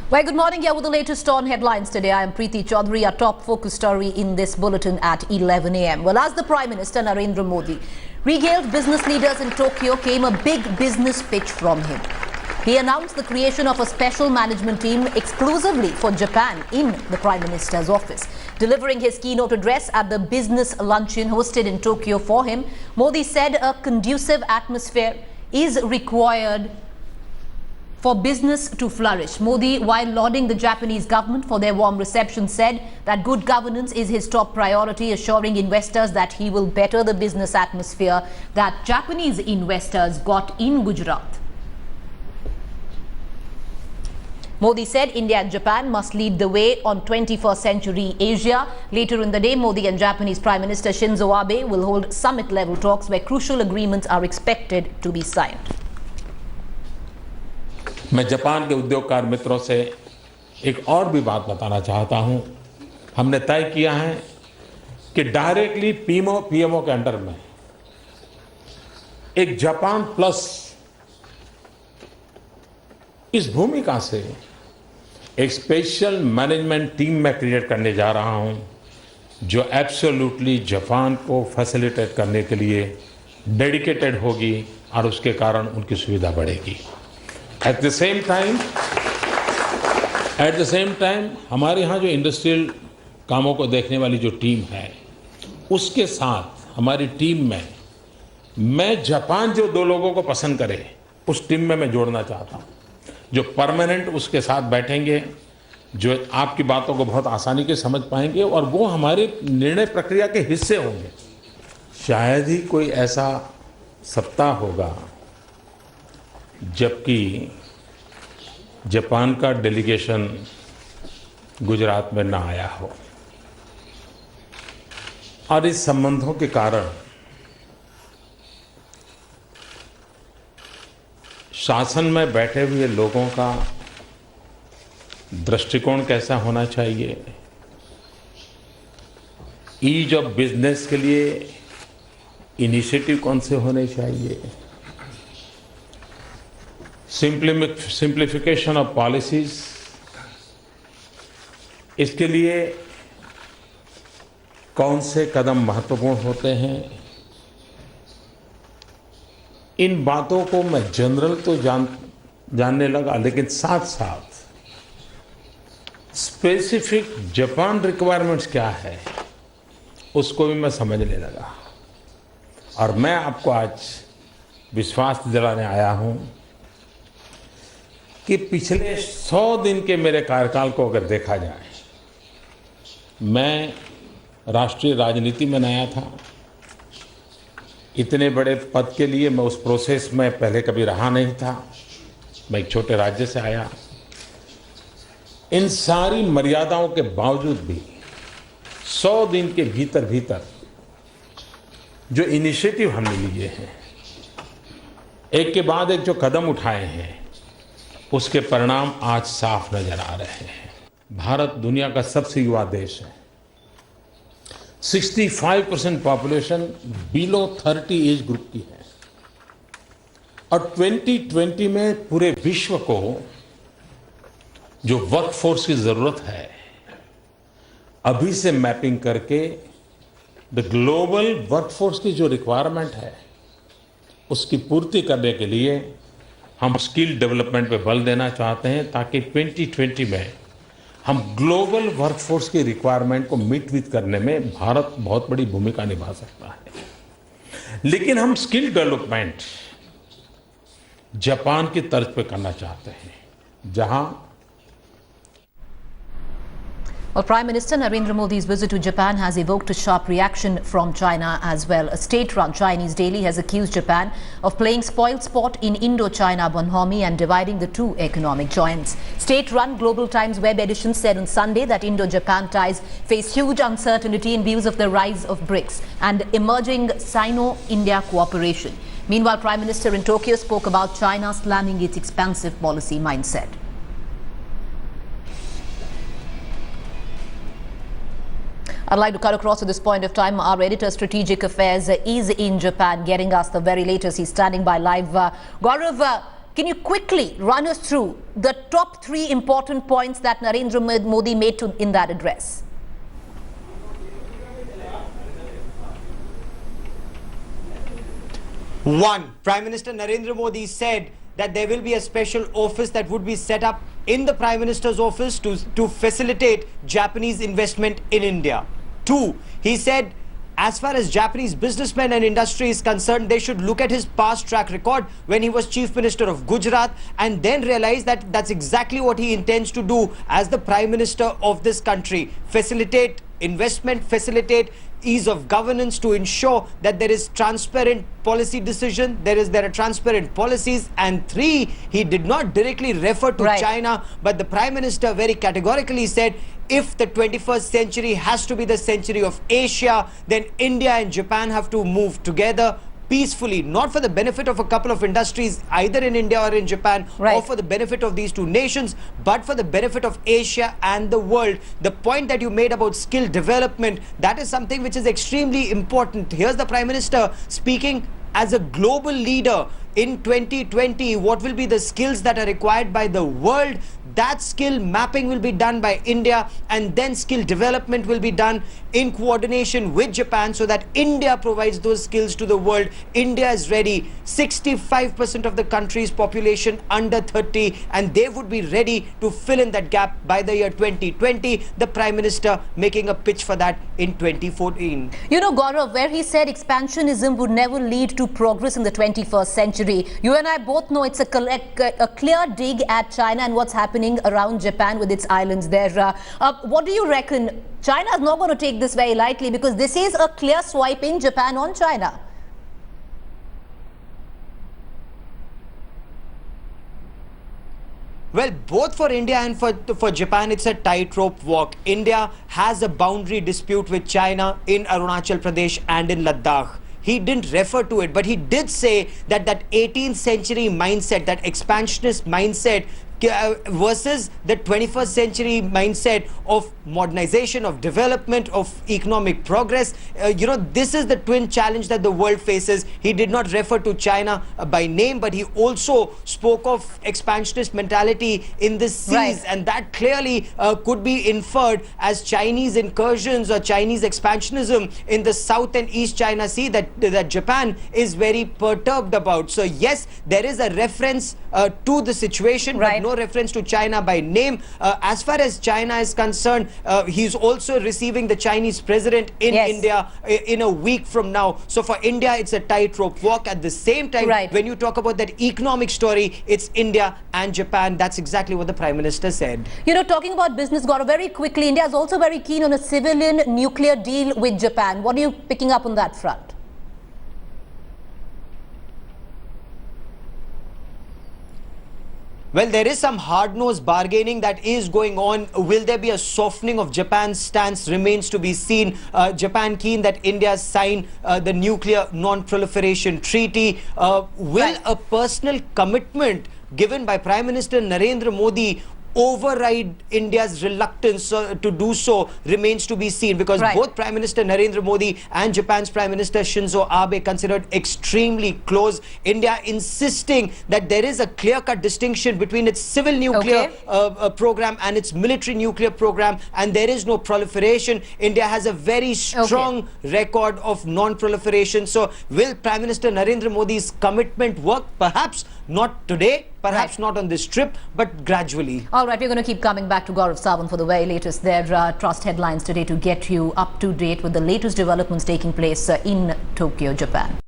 Well, good morning. Here with the latest on headlines today. I am Preeti Chaudhary. Our top focus story in this bulletin at 11 a.m. Well, as the Prime Minister Narendra Modi regaled business leaders in Tokyo, came a big business pitch from him. He announced the creation of a special management team exclusively for Japan in the Prime Minister's office. Delivering his keynote address at the business luncheon hosted in Tokyo for him, Modi said a conducive atmosphere is required for business to flourish. Modi, while lauding the Japanese government for their warm reception, said that good governance is his top priority, assuring investors that he will better the business atmosphere that Japanese investors got in Gujarat. Modi said India and Japan must lead the way on 21st century Asia. Later in the day, Modi and Japanese Prime Minister Shinzo Abe will hold summit-level talks where crucial agreements are expected to be signed. मैं Japan के उद्योगकार मित्रों से एक और भी बात बताना चाहता हूं। हमने तय किया है कि डायरेक्टली पीएमओ के अंडर में एक जापान प्लस इस भूमिका से एक स्पेशल मैनेजमेंट टीम मैं क्रिएट करने जा रहा हूं, जो एब्सोल्युटली जापान को फैसिलिटेट करने के लिए डेडिकेटेड होगी और उसके कारण उनकी सुविधा बढ़ेगी। At the same time, हमारे यहाँ जो इंडस्ट्रियल कामों को देखने वाली जो टीम है, उसके साथ हमारी टीम में मैं जापान जो दो लोगों को पसंद करे उस टीम में मैं जोड़ना चाहता हूँ, जो परमानेंट उसके साथ बैठेंगे, जो आपकी बातों को बहुत आसानी से समझ पाएंगे और वो हमारी निर्णय प्रक्रिया के हिस्से होंगे। शायद ही कोई ऐसा सप्ताह होगा जबकि जापान का डेलीगेशन गुजरात में ना आया हो, और इस संबंधों के कारण शासन में बैठे हुए लोगों का दृष्टिकोण कैसा होना चाहिए, ईज ऑफ बिजनेस के लिए इनिशिएटिव कौन से होने चाहिए, सिंप्लीफिकेशन ऑफ पॉलिसीज, इसके लिए कौन से कदम महत्वपूर्ण होते हैं, इन बातों को मैं जनरल तो जानने लगा, लेकिन साथ साथ स्पेसिफिक जापान रिक्वायरमेंट्स क्या है उसको भी मैं समझने लगा। और मैं आपको आज विश्वास दिलाने आया हूं कि पिछले 100 दिन के मेरे कार्यकाल को अगर देखा जाए, मैं राष्ट्रीय राजनीति में नया था। इतने बड़े पद के लिए मैं उस प्रोसेस में पहले कभी रहा नहीं था। मैं एक छोटे राज्य से आया। इन सारी मर्यादाओं के बावजूद भी 100 दिन के भीतर जो इनिशिएटिव हमने लिए हैं, एक के बाद एक जो कदम उठाए हैं, उसके परिणाम आज साफ नजर आ रहे हैं। भारत दुनिया का सबसे युवा देश है। 65% पॉपुलेशन बिलो 30 एज ग्रुप की है, और 2020 में पूरे विश्व को जो वर्कफोर्स की जरूरत है, अभी से मैपिंग करके द ग्लोबल वर्कफोर्स की जो रिक्वायरमेंट है उसकी पूर्ति करने के लिए हम स्किल डेवलपमेंट पे बल देना चाहते हैं, ताकि 2020 में हम ग्लोबल वर्कफोर्स की रिक्वायरमेंट को मीट विथ करने में भारत बहुत बड़ी भूमिका निभा सकता है। लेकिन हम स्किल डेवलपमेंट जापान की तर्ज पे करना चाहते हैं, जहां Well, Prime Minister Narendra Modi's visit to Japan has evoked a sharp reaction from China as well. A state-run Chinese daily has accused Japan of playing spoilsport in Indo-China bonhomie and dividing the two economic giants. State-run Global Times web edition said on Sunday that Indo-Japan ties face huge uncertainty in views of the rise of BRICS and emerging Sino-India cooperation. Meanwhile, Prime Minister in Tokyo spoke about China slamming its expansive policy mindset. I'd like to cut across at this point of time. Our editor, Strategic Affairs, is in Japan, getting us the very latest. He's standing by live. Gaurav, can you quickly run us through the top 3 important points that Narendra Modi made in that address? One, Prime Minister Narendra Modi said that there will be a special office that would be set up in the Prime Minister's office to facilitate Japanese investment in India. Two, he said as far as Japanese businessmen and industry is concerned, they should look at his past track record when he was Chief Minister of Gujarat and then realize that that's exactly what he intends to do as the Prime Minister of this country. Facilitate investment, facilitate ease of governance to ensure that there is transparent policy decision, there are transparent policies. And three, he did not directly refer to China, but the Prime Minister very categorically said if the 21st century has to be the century of Asia, then India and Japan have to move together peacefully, not for the benefit of a couple of industries either in India or in Japan, or for the benefit of these two nations, but for the benefit of Asia and the world. The point that you made about skill development, that is something which is extremely important. Here's the Prime Minister speaking as a global leader. In 2020, what will be the skills that are required by the world? That skill mapping will be done by India, and then skill development will be done in coordination with Japan so that India provides those skills to the world. India is ready. 65% of the country's population under 30, and they would be ready to fill in that gap by the year 2020. The Prime Minister making a pitch for that in 2014. You know, Gaurav, where he said expansionism would never lead to progress in the 21st century. You and I both know it's a clear dig at China and what's happening around Japan with its islands there. What do you reckon? China is not going to take this very lightly, because this is a clear swiping Japan on China. Well, both for India and for Japan, it's a tightrope walk. India has a boundary dispute with China in Arunachal Pradesh and in Ladakh. He didn't refer to it, but he did say that that 18th century mindset, that expansionist mindset, versus the 21st century mindset of modernization, of development, of economic progress. This is the twin challenge that the world faces. He did not refer to China by name, but he also spoke of expansionist mentality in the seas, and that clearly could be inferred as Chinese incursions or Chinese expansionism in the South and East China Sea that Japan is very perturbed about. So yes, there is a reference to the situation, but no reference to China by name. As far as China is concerned, he's also receiving the Chinese president in India in a week from now. So for India, it's a tightrope walk. At the same time, when you talk about that economic story, it's India and Japan. That's exactly what the Prime Minister said. You know, talking about business, Gaurav, very quickly, India is also very keen on a civilian nuclear deal with Japan. What are you picking up on that front? Well, there is some hard-nosed bargaining that is going on. Will there be a softening of Japan's stance remains to be seen. Japan keen that India sign the nuclear non-proliferation treaty. Will a personal commitment given by Prime Minister Narendra Modi override India's reluctance to do so remains to be seen, because both Prime Minister Narendra Modi and Japan's Prime Minister Shinzo Abe considered extremely close. India insisting that there is a clear-cut distinction between its civil nuclear program and its military nuclear program, and there is no proliferation. India has a very strong record of non-proliferation. So will Prime Minister Narendra Modi's commitment work? Perhaps not today, perhaps not on this trip, but gradually. All right, we're going to keep coming back to Gaurav Sawant for the very latest. There are Trust headlines today to get you up to date with the latest developments taking place in Tokyo, Japan.